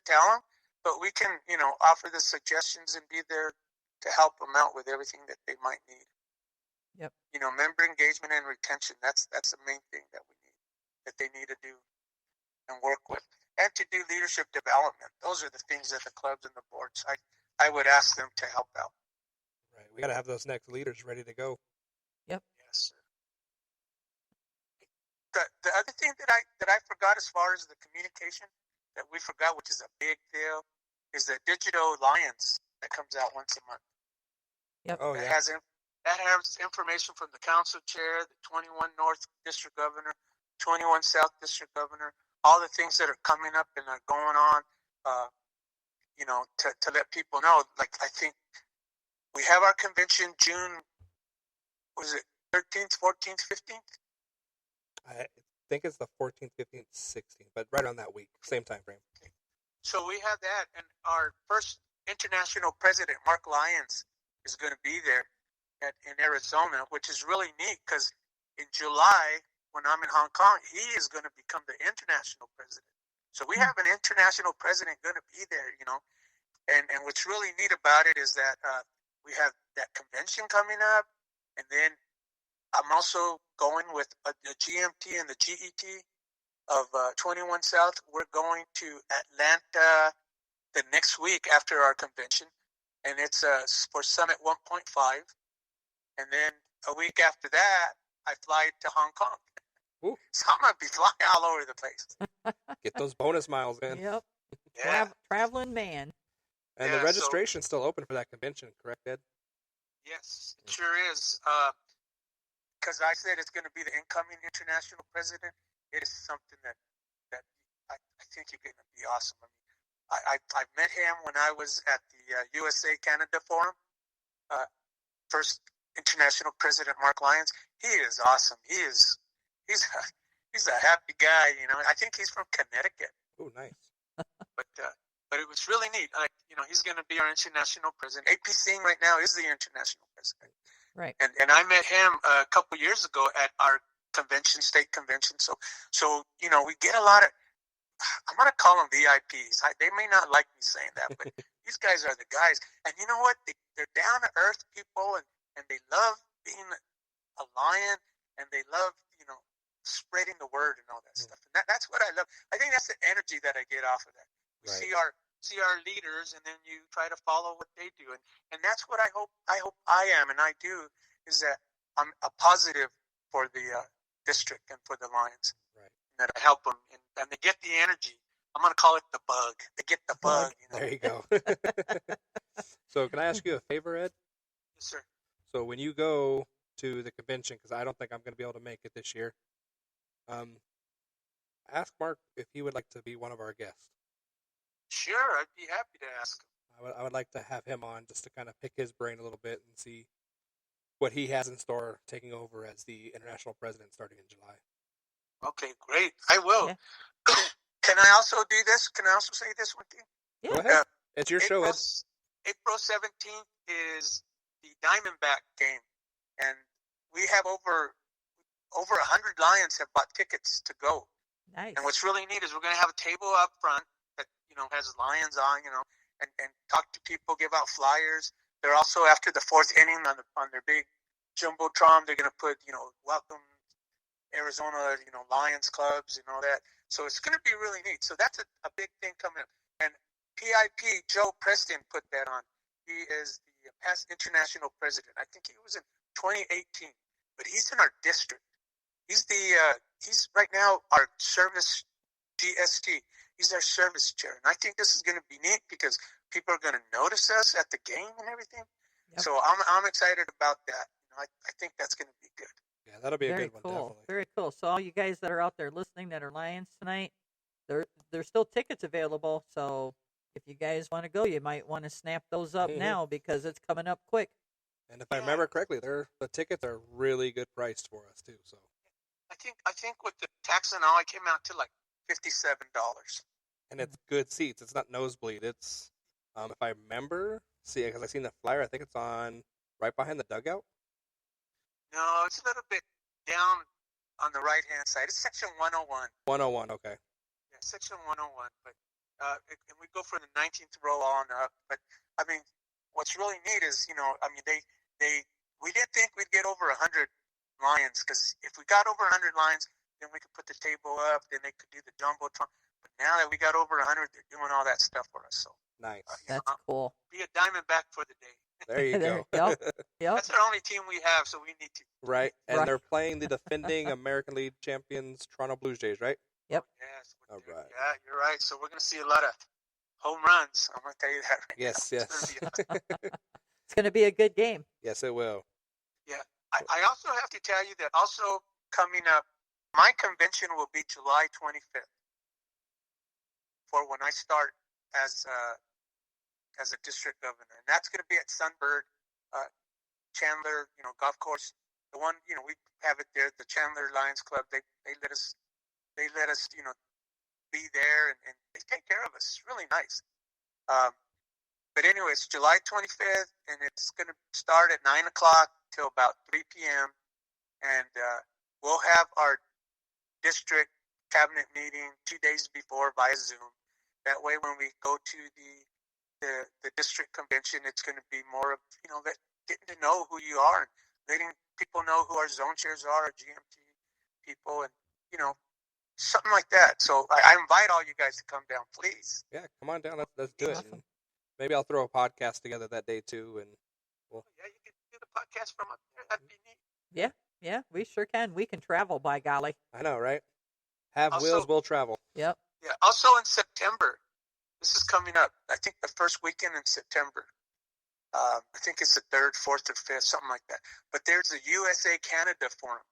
S3: tell them, but we can offer the suggestions and be there to help them out with everything that they might need.
S1: Yep.
S3: Member engagement and retention. That's the main thing that they need to do and work with, and to do leadership development. Those are the things that the clubs and the boards. I would ask them to help out.
S2: Right. We got to have those next leaders ready to go.
S1: Yep.
S3: Yes, sir. The other thing that I forgot as far as the communication that we forgot, which is a big deal, is the Digital Alliance that comes out once a month.
S1: Yep.
S2: Oh,
S3: That
S2: yeah.
S3: has information from the council chair, the 21 North District Governor, 21 South District Governor, all the things that are coming up and are going on, to let people know. Like, I think we have our convention June, was it 13th, 14th, 15th?
S2: I think it's the 14th, 15th, 16th, but right on that week, same time frame.
S3: Okay. So we have that, and our first international president, Mark Lyons, is going to be there in Arizona, which is really neat because in July, when I'm in Hong Kong, he is going to become the international president. So we have an international president going to be there, and what's really neat about it is that we have that convention coming up, and then I'm also going with the GMT and the GET of 21 South. We're going to Atlanta the next week after our convention, and it's for Summit 1.5. And then a week after that, I fly to Hong Kong.
S2: Ooh.
S3: So I'm going to be flying all over the place.
S2: Get those bonus miles in.
S1: Yep.
S3: Yeah.
S1: Traveling man.
S2: And
S3: Yeah,
S2: the registration's still open for that convention, correct, Ed?
S3: Yes, it sure is. Because I said it's going to be the incoming international president. It is something that I think you're going to be awesome. I mean, I met him when I was at the USA Canada Forum. First international president Mark Lyons. He is awesome. He's a happy guy. I think he's from Connecticut.
S2: Oh, nice.
S3: But it was really neat. He's going to be our international president. AP Singh right now is the international president.
S1: Right.
S3: And I met him a couple years ago at our convention, state convention. So we get a lot of, I'm going to call them VIPs. They may not like me saying that, but these guys are the guys. And you know what? They're down-to-earth people, and they love being a lion, and they love, spreading the word and all that stuff. And that's what I love. I think that's the energy that I get off of that. We see our leaders, and then you try to follow what they do, and that's what I hope I am, and I do, is that I'm a positive for the district and for the Lions.
S2: Right.
S3: And that I help them, and they get the energy. I'm going to call it the bug. They get the bug. You know?
S2: There you go. So can I ask you a favor, Ed?
S3: Yes, sir.
S2: So when you go to the convention, because I don't think I'm going to be able to make it this year, ask Mark if he would like to be one of our guests.
S3: Sure, I'd be happy to ask him.
S2: I would like to have him on just to kind of pick his brain a little bit and see what he has in store taking over as the international president starting in July.
S3: Okay, great. I will.
S1: Yeah.
S3: Can I also do this? Can I also say this one thing?
S1: Yeah.
S2: Go ahead. It's your show, Ed.
S3: April 17th is the Diamondback game, and we have over 100 Lions have bought tickets to go.
S1: Nice.
S3: And what's really neat is we're going to have a table up front that has Lions on, and talk to people, give out flyers. They're also, after the fourth inning on their big jumbotron, they're going to put welcome Arizona Lions clubs and all that. So it's going to be really neat. So that's a big thing coming up. And PIP Joe Preston put that on. He is the past international president. I think he was in 2018, but he's in our district. He's he's right now our service GST. He's our service chair, and I think this is going to be neat because people are going to notice us at the game and everything.
S1: Yep.
S3: So I'm excited about that. I think that's going to be good.
S2: Yeah, that'll be
S1: Very
S2: a good
S1: cool.
S2: one, definitely.
S1: Very cool. So all you guys that are out there listening that are Lions tonight, there's still tickets available. So if you guys want to go, you might want to snap those up now because it's coming up quick.
S2: And if I remember correctly, the tickets are really good priced for us too. So
S3: I think with the tax and all, it came out to like $57.
S2: And it's good seats. It's not nosebleed. It's if I remember, because I seen the flyer. I think it's on right behind the dugout.
S3: No, it's a little bit down on the right-hand side. It's section 101.
S2: 101, okay.
S3: Yeah, section 101. But and we go from the 19th row on up. But I mean, what's really neat is we didn't think we'd get over 100 Lions, because if we got over 100 Lions, then we could put the table up. Then they could do the jumbotron. But now that we got over 100, they're doing all that stuff for us. So
S2: nice.
S1: That's cool.
S3: Be a Diamondback for the day.
S2: There you go.
S1: Yep.
S3: That's our only team we have, so we need to.
S2: Right, and
S1: Right.
S2: they're playing the defending American League champions, Toronto Blue Jays, right?
S1: Yep.
S3: Yes.
S2: All right.
S3: Yeah, you're right. So we're going to see a lot of home runs. I'm going to tell you that right
S2: Yes,
S3: now.
S2: yes.
S1: It's going to be a good game.
S2: Yes, it will.
S3: Yeah. I also have to tell you that also coming up, my convention will be July 25th for when I start as a district governor. And that's going to be at Sunbird, Chandler, golf course. The one, we have it there, the Chandler Lions Club. They let us, be there and they take care of us. It's really nice. But anyway, it's July 25th, and it's going to start at 9 o'clock till about 3 p.m. And we'll have our district cabinet meeting 2 days before via Zoom. That way, when we go to the district convention, it's going to be more of, that getting to know who you are and letting people know who our zone chairs are, our GMT people, and, something like that. So I invite all you guys to come down, please.
S2: Yeah, come on down. Let's do it.
S1: Awesome.
S2: And maybe I'll throw a podcast together that day too, and
S3: Yeah, you can do the podcast from up there. That'd be neat.
S1: Yeah, we sure can. We can travel, by golly.
S2: I know, right? Have
S3: Also-
S2: wheels, will travel.
S1: Yep.
S3: Yeah. Also in September, this is coming up. I think the first weekend in September. I think it's the 3rd, 4th, or 5th, something like that. But there's a USA Canada Forum,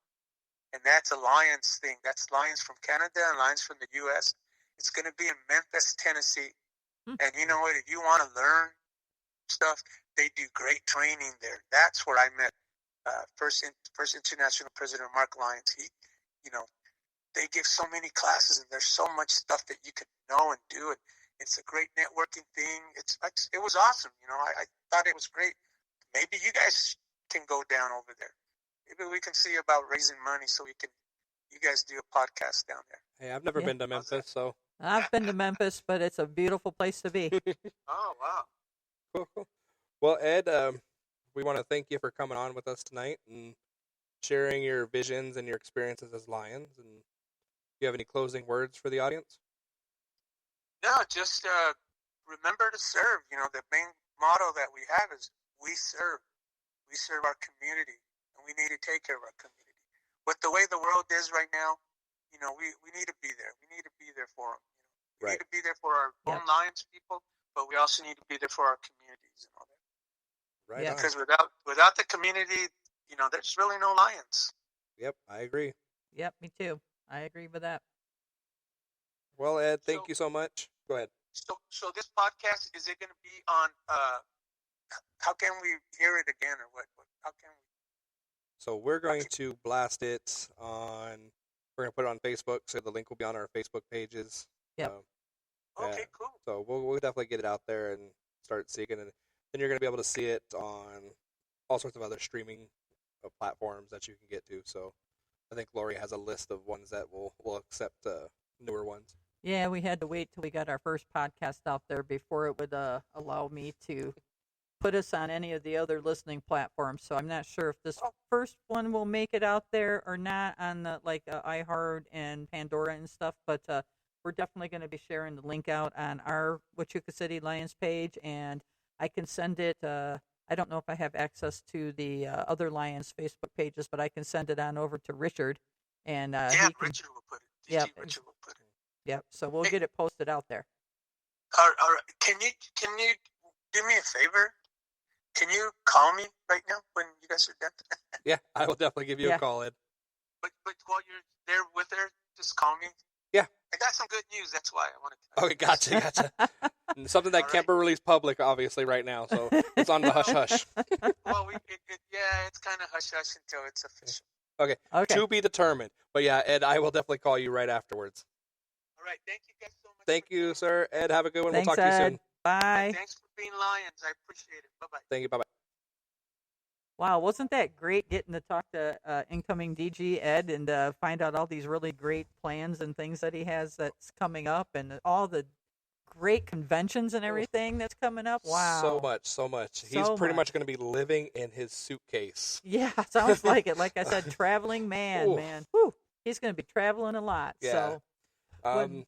S3: and that's a Lions thing. That's Lions from Canada and Lions from the U.S. It's going to be in Memphis, Tennessee. And you know what? If you want to learn stuff, they do great training there. That's where I met first international president Mark Lyons. He, they give so many classes, and there's so much stuff that you can know and do. And it's a great networking thing. It was awesome. I thought it was great. Maybe you guys can go down over there. Maybe we can see about raising money so you guys do a podcast down there.
S2: Hey, I've never been to Memphis, so
S1: I've been to Memphis, but it's a beautiful place to be.
S3: Oh, wow.
S2: cool. Well, Ed, we want to thank you for coming on with us tonight and sharing your visions and your experiences as Lions. And do you have any closing words for the audience?
S3: No, just remember to serve. You know, the main motto that we have is we serve. We serve our community, and we need to take care of our community. With the way the world is right now, you know, we need to be there. We need to be there for them. You know, we need to be there for our own Lions people, but we also need to be there for our communities and all that.
S2: Right.
S1: Yeah.
S3: Because without the community, you know, there's really no Lions.
S2: Yep, I agree.
S1: Yep, me too. I agree with that.
S2: Well, Ed, thank you so much. Go ahead.
S3: So this podcast, is it going to be on? How can we hear it again, or what? How can we?
S2: So we're going to blast it on. We're going to put it on Facebook, so the link will be on our Facebook pages.
S1: Yep.
S3: Okay, cool.
S2: So we'll definitely get it out there and start seeing it, and then you're going to be able to see it on all sorts of other streaming platforms that you can get to. So I think Lori has a list of ones that will accept newer ones.
S1: Yeah, we had to wait till we got our first podcast out there before it would allow me to put us on any of the other listening platforms. So I'm not sure if this first one will make it out there or not on the iHeart and Pandora and stuff. But we're definitely going to be sharing the link out on our Huachuca City Lions page, and I can send it. I don't know if I have access to the other Lions Facebook pages, but I can send it on over to Richard. And
S3: Richard will put it.
S1: Yep.
S3: Richard will put it.
S1: Yep. So we'll get it posted out there.
S3: All right. Can you do me a favor? Can you call me right now when you guys are done?
S2: Yeah, I will definitely give you a call, Ed.
S3: But while you're there with her, just call me.
S2: Yeah.
S3: I got some good news. That's why I wanted to.
S2: Okay, gotcha. Something that can't be released public, obviously, right now. So it's on the hush-hush.
S3: Well, it's kind of hush-hush until it's official.
S2: Okay. To be determined. But yeah, Ed, I will definitely call you right afterwards.
S3: All right. Thank you guys so much.
S2: Thank you, sir. Ed, have a good one.
S1: Thanks,
S2: we'll talk to you soon.
S1: Bye.
S3: Thanks for being Lions. I appreciate it. Bye-bye.
S2: Thank you. Bye-bye.
S1: Wow, wasn't that great getting to talk to incoming DG Ed and find out all these really great plans and things that he has that's coming up and all the great conventions and everything that's coming up? Wow.
S2: So much. He's pretty much going to be living in his suitcase.
S1: Yeah, sounds like it. Like I said, traveling man. Whew, he's going to be traveling a lot.
S2: Yeah.
S1: So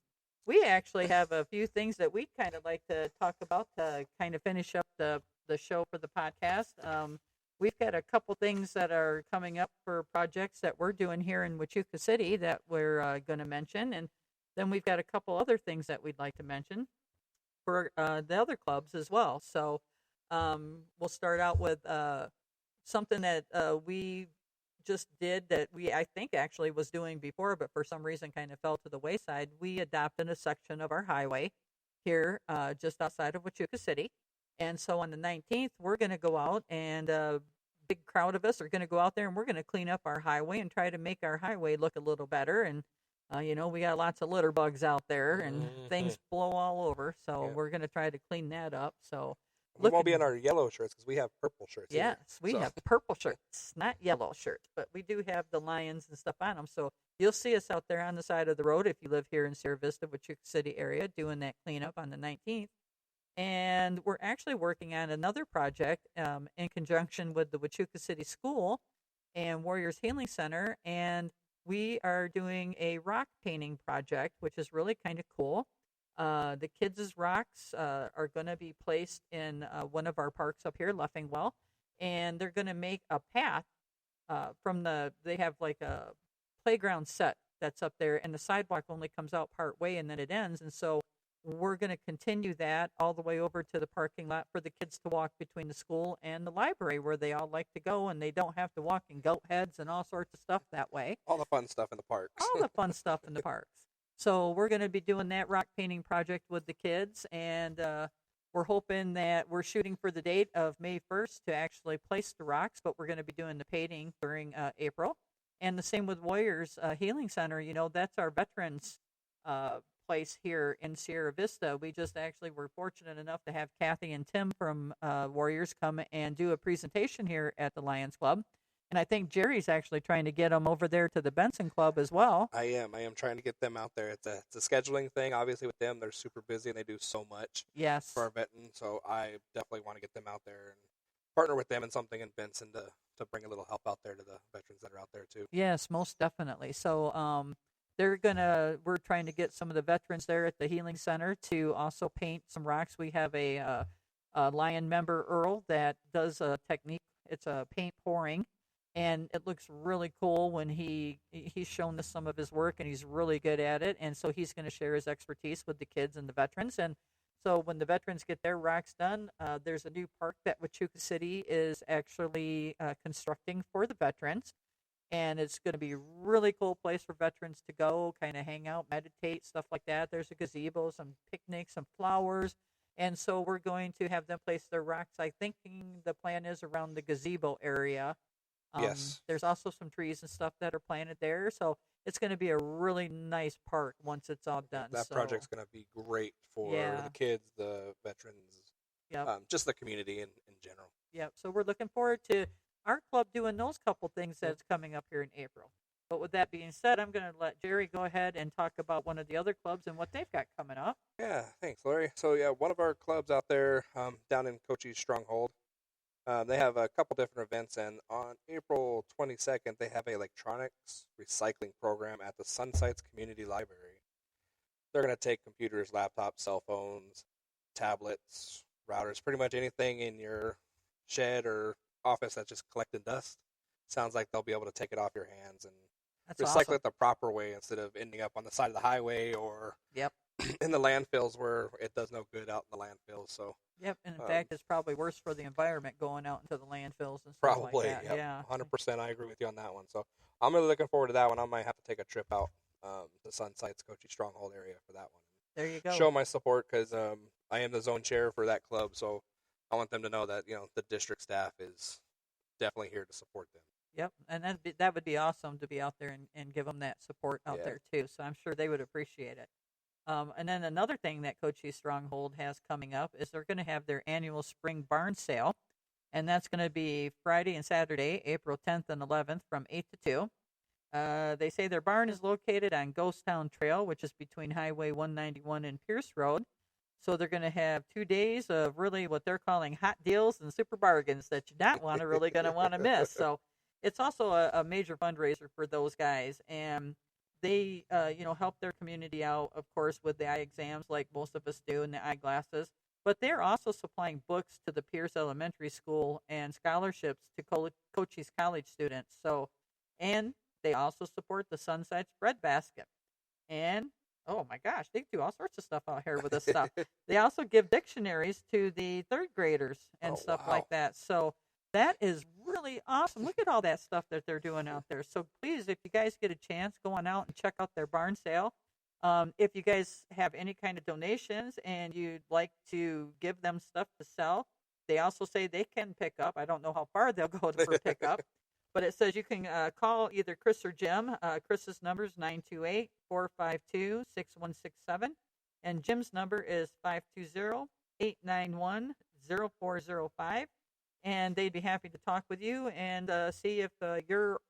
S1: we actually have a few things that we kind of like to talk about to kind of finish up the show for the podcast. We've got a couple things that are coming up for projects that we're doing here in Huachuca City that we're going to mention. And then we've got a couple other things that we'd like to mention for the other clubs as well. So we'll start out with something that we just did that I think actually was doing before, but for some reason kind of fell to the wayside. We adopted a section of our highway here just outside of Huachuca City. And so on the 19th, we're going to go out, and a big crowd of us are going to go out there, and we're going to clean up our highway and try to make our highway look a little better. And, we got lots of litter bugs out there, and things blow all over. So we're going to try to clean that up. So
S2: we won't be in our yellow shirts because we have purple shirts.
S1: Yes, we have purple shirts, not yellow shirts, but we do have the lions and stuff on them. So you'll see us out there on the side of the road if you live here in Sierra Vista, Huachuca City area, doing that cleanup on the 19th. And we're actually working on another project in conjunction with the Huachuca City School and Warriors Healing Center. And we are doing a rock painting project, which is really kind of cool. The kids' rocks are going to be placed in one of our parks up here, Leffingwell. And they're going to make a path they have like a playground set that's up there. And the sidewalk only comes out part way and then it ends. And so we're going to continue that all the way over to the parking lot for the kids to walk between the school and the library where they all like to go, and they don't have to walk in goat heads and all sorts of stuff that way.
S2: All the fun stuff in the parks.
S1: All the fun stuff in the parks. So we're going to be doing that rock painting project with the kids, and we're hoping that we're shooting for the date of May 1st to actually place the rocks, but we're going to be doing the painting during April. And the same with Warriors Healing Center. That's our veterans place here in Sierra Vista. We just actually were fortunate enough to have Kathy and Tim from Warriors come and do a presentation here at the Lions Club. And I think Jerry's actually trying to get them over there to the Benson Club as well.
S2: I am trying to get them out there. It's a scheduling thing. Obviously with them, they're super busy and they do so much
S1: for
S2: our veterans. So I definitely want to get them out there. And partner with them in something in Benson to bring a little help out there to the veterans that are out there too.
S1: Yes, most definitely. So we're trying to get some of the veterans there at the Healing Center to also paint some rocks. We have a Lion member, Earl, that does a technique. It's a paint pouring, and it looks really cool when he's shown us some of his work, and he's really good at it. And so he's going to share his expertise with the kids and the veterans. And so when the veterans get their rocks done, there's a new park that Wachuca City is actually constructing for the veterans. And it's going to be a really cool place for veterans to go, kind of hang out, meditate, stuff like that. There's a gazebo, some picnics, some flowers. And so we're going to have them place their rocks. I think the plan is around the gazebo area.
S2: Yes.
S1: There's also some trees and stuff that are planted there. So it's going to be a really nice park once it's all done.
S2: That project's going to be great for the kids, the veterans, just the community in general.
S1: Yep. So we're looking forward to our club doing those couple things that's coming up here in April. But with that being said, I'm going to let Jerry go ahead and talk about one of the other clubs and what they've got coming up.
S2: Yeah, thanks, Larry. So, one of our clubs out there down in Cochise Stronghold, they have a couple different events, and on April 22nd, they have an electronics recycling program at the Sunsites Community Library. They're going to take computers, laptops, cell phones, tablets, routers, pretty much anything in your shed or office that's just collecting dust. Sounds like they'll be able to take it off your hands and recycle it the proper way instead of ending up on the side of the highway or in the landfills where it does no good out in the landfills. So
S1: and in fact, it's probably worse for the environment going out into the landfills and stuff
S2: probably,
S1: like that. Yeah,
S2: 100%. I agree with you on that one. So I'm really looking forward to that one. I might have to take a trip out to Sunsites, Cochise Stronghold area for that one.
S1: There you go.
S2: Show my support because I am the zone chair for that club, so I want them to know that the district staff is definitely here to support them.
S1: Yep, and that would be awesome to be out there and give them that support out there too. So I'm sure they would appreciate it. And then another thing that Cochise Stronghold has coming up is they're going to have their annual spring barn sale, and that's going to be Friday and Saturday, April 10th and 11th from 8 to 2. They say their barn is located on Ghost Town Trail, which is between Highway 191 and Pierce Road. So they're going to have 2 days of really what they're calling hot deals and super bargains that you're not going to want to miss. So it's also a major fundraiser for those guys, and they help their community out, of course, with the eye exams like most of us do and the eyeglasses. But they're also supplying books to the Pierce Elementary School and scholarships to Cochise College students. And they also support the Sunsites Bread Basket. And oh my gosh, they do all sorts of stuff out here with this stuff. They also give dictionaries to the third graders and stuff like that. So that is really awesome. Look at all that stuff that they're doing out there. So please, if you guys get a chance, go on out and check out their barn sale. If you guys have any kind of donations and you'd like to give them stuff to sell, they also say they can pick up. I don't know how far they'll go for pickup. But it says you can call either Chris or Jim. Chris's number is 928-452-6167. And Jim's number is 520-891-0405. And they'd be happy to talk with you and see if your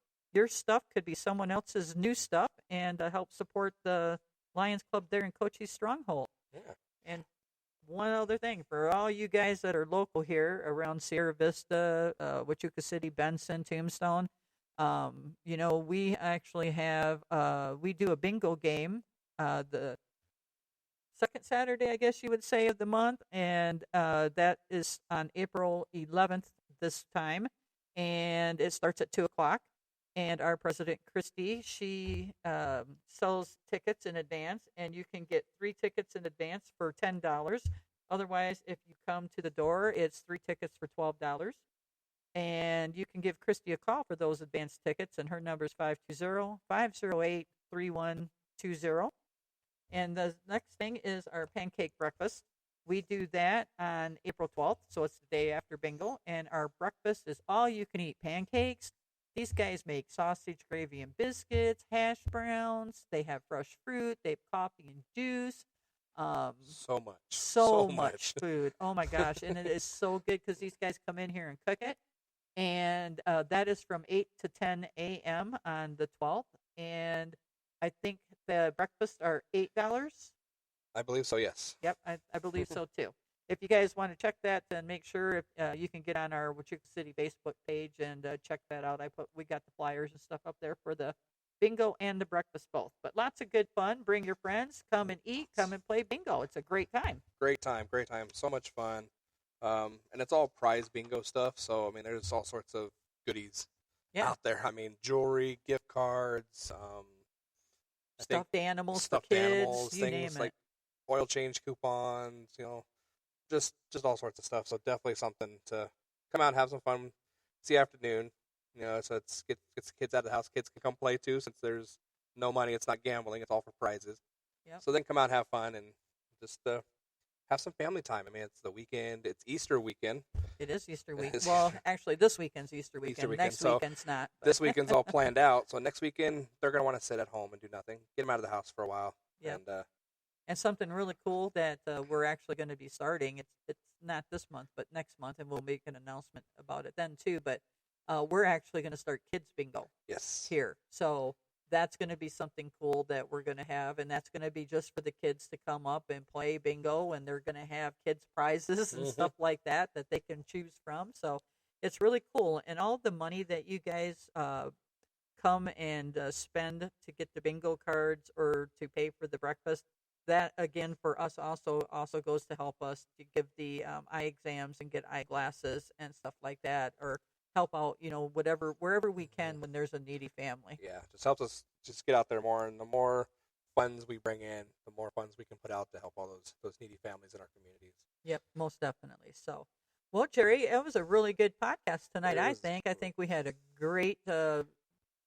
S1: stuff could be someone else's new stuff and help support the Lions Club there in Cochise Stronghold.
S2: Yeah. And
S1: one other thing, for all you guys that are local here around Sierra Vista, Wachuca City, Benson, Tombstone, we actually have, we do a bingo game the second Saturday, I guess you would say, of the month, and that is on April 11th this time, and it starts at 2 o'clock. And our president, Christy, she sells tickets in advance, and you can get 3 tickets in advance for $10. Otherwise, if you come to the door, it's 3 tickets for $12. And you can give Christy a call for those advance tickets, and her number is 520-508-3120. And the next thing is our pancake breakfast. We do that on April 12th, so it's the day after bingo, and our breakfast is all-you-can-eat pancakes. These guys make sausage, gravy, and biscuits, hash browns. They have fresh fruit. They have coffee and juice. So much food. Oh, my gosh. And it is so good because these guys come in here and cook it. And that is from 8 to 10 a.m. on the 12th. And I think the breakfasts are $8.
S2: I believe so, yes.
S1: Yep, I believe so, too. if you guys want to check that, then make sure if you can get on our Wichita City Facebook page and check that out. We got the flyers and stuff up there for the bingo and the breakfast both. But lots of good fun. Bring your friends. Come and eat. Come and play bingo. It's a great time.
S2: Great time. So much fun. And it's all prize bingo stuff. So, I mean, there's all sorts of goodies out there. I mean, jewelry, gift cards,
S1: stuffed animals
S2: stuffed
S1: for kids,
S2: animals,
S1: you
S2: things
S1: name
S2: like oil change coupons, just all sorts of stuff. So definitely something to come out and have some fun. It's the afternoon, so it's gets the kids out of the house. Kids can come play too, since there's no money. It's not gambling. It's all for prizes.
S1: Yep.
S2: So then come out and have fun and just have some family time. I mean, it's the weekend. It's Easter weekend.
S1: It is Easter week. Well, actually, this weekend's Easter weekend. Next weekend's not. But.
S2: This weekend's all planned out. So next weekend, they're going to want to sit at home and do nothing. Get them out of the house for a while.
S1: Yep. And something really cool that we're actually going to be starting. It's not this month, but next month, and we'll make an announcement about it then too. But we're actually going to start kids bingo.
S2: Yes.
S1: Here, so that's going to be something cool that we're going to have, and that's going to be just for the kids to come up and play bingo, and they're going to have kids prizes and stuff like that they can choose from. So it's really cool, and all the money that you guys come and spend to get the bingo cards or to pay for the breakfast, that again for us also goes to help us to give the eye exams and get eyeglasses and stuff like that, or help out, wherever we can when there's a needy family.
S2: Yeah, just helps us just get out there more, and the more funds we bring in, the more funds we can put out to help all those needy families in our communities.
S1: Yep, most definitely. So, well, Jerry, it was a really good podcast tonight. I think we had a great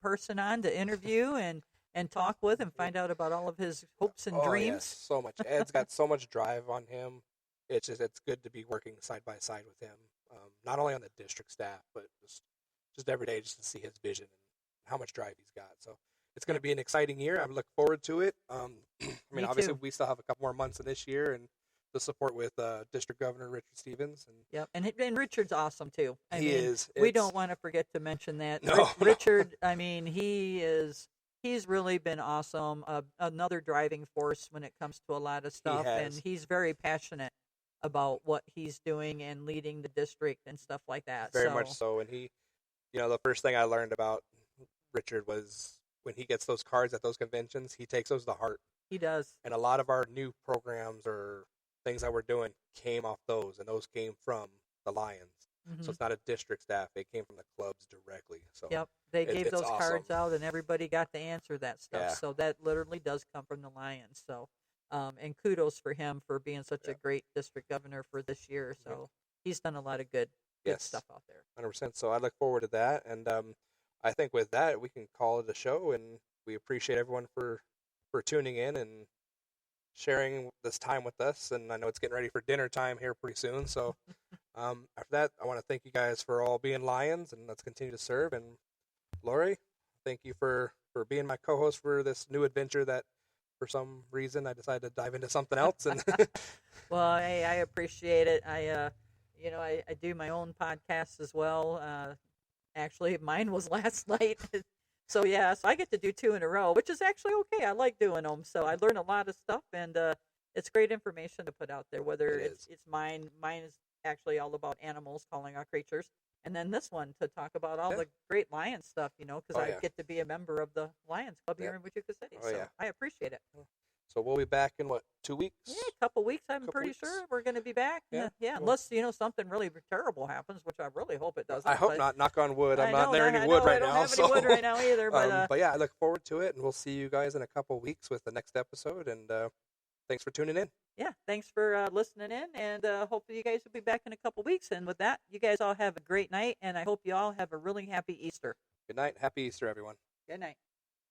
S1: person on to interview and talk with and find out about all of his hopes and dreams.
S2: Yes, so much. Ed's got so much drive on him. It's good to be working side by side with him. Not only on the district staff, but just every day, just to see his vision and how much drive he's got. So it's going to be an exciting year. I look forward to it. I mean, obviously, we still have a couple more months in this year, and the support with District Governor Richard Stevens.
S1: Yep, and Richard's awesome too.
S2: He is.
S1: We don't want to forget to mention that.
S2: No,
S1: Richard. I mean, he's really been awesome. Another driving force when it comes to a lot of stuff, and he's very passionate about what he's doing and leading the district and stuff like that.
S2: Very much so. And he, the first thing I learned about Richard was when he gets those cards at those conventions, he takes those to heart.
S1: He does.
S2: And a lot of our new programs or things that we're doing came off those, and those came from the Lions. Mm-hmm. So it's not a district staff. They came from the clubs directly. So
S1: yep. They gave those cards out, and everybody got to answer that stuff.
S2: Yeah.
S1: So that literally does come from the Lions. So and kudos for him for being such a great district governor for this year. So he's done a lot of good stuff out there.
S2: 100%. So I look forward to that. And I think with that, we can call it a show. And we appreciate everyone for tuning in and sharing this time with us. And I know it's getting ready for dinner time here pretty soon. So after that, I want to thank you guys for all being Lions, and let's continue to serve. And Lori, thank you for being my co-host for this new adventure that for some reason I decided to dive into something else. And
S1: well, I appreciate it. I do my own podcast as well. Actually, mine was last night. So I get to do 2 in a row, which is actually okay. I like doing them. So I learn a lot of stuff, and it's great information to put out there, whether it's mine. Mine is actually all about animals, calling out creatures. And then this one to talk about all the great Lions stuff, because I get to be a member of the Lions Club here in Wichita City. I appreciate it.
S2: So we'll be back in 2 weeks?
S1: Yeah, a couple weeks. I'm pretty sure we're going to be back. Yeah, unless something really terrible happens, which I really hope it doesn't.
S2: I hope not. Knock on wood. I'm not near any wood right now.
S1: I don't have any wood right now either.
S2: But I look forward to it, and we'll see you guys in a couple weeks with the next episode. And thanks for tuning in.
S1: Yeah, thanks for listening in, and hopefully you guys will be back in a couple weeks. And with that, you guys all have a great night, and I hope you all have a really happy Easter.
S2: Good night. Happy Easter, everyone.
S1: Good night.